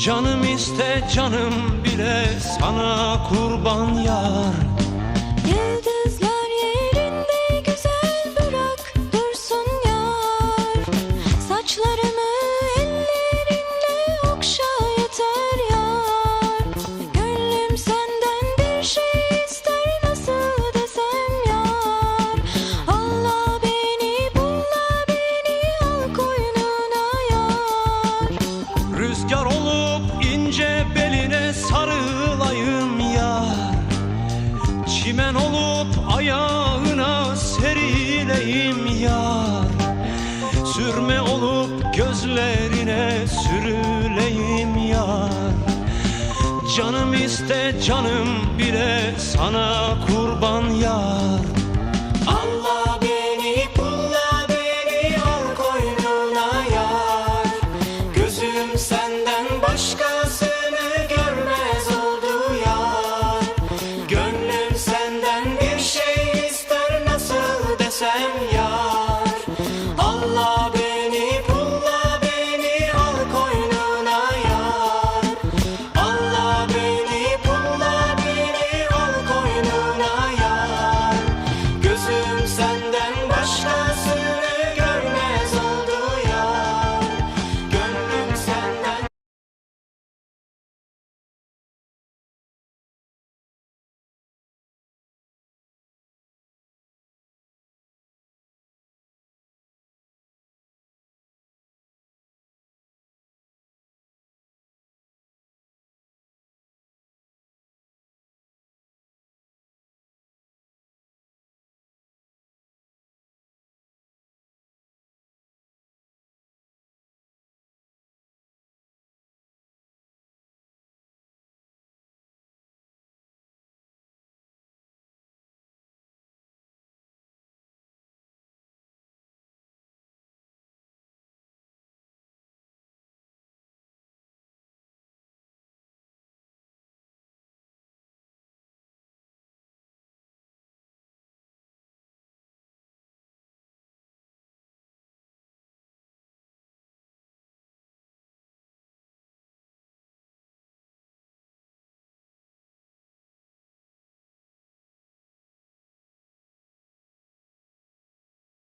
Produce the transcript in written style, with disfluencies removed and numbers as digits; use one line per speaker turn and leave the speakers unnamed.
Canım iste canım bile sana kurban yar.
Yıldızlar yerinde güzel bırak dursun yar. Saçlarımı ellerinle okşa yeter yar. Gönlüm senden bir şey ister, nasıl desem yar. Allah beni bulla beni al koynuna yar.
Rüzgar olup ince beline sarılayım yar. Çimen olup ayağına serileyim yar. Sürme olup gözlerine sürüleyim yar. Canım iste canım bile sana kurban yar. Allah beni bulla beni al koynuna yar. Gözüm senden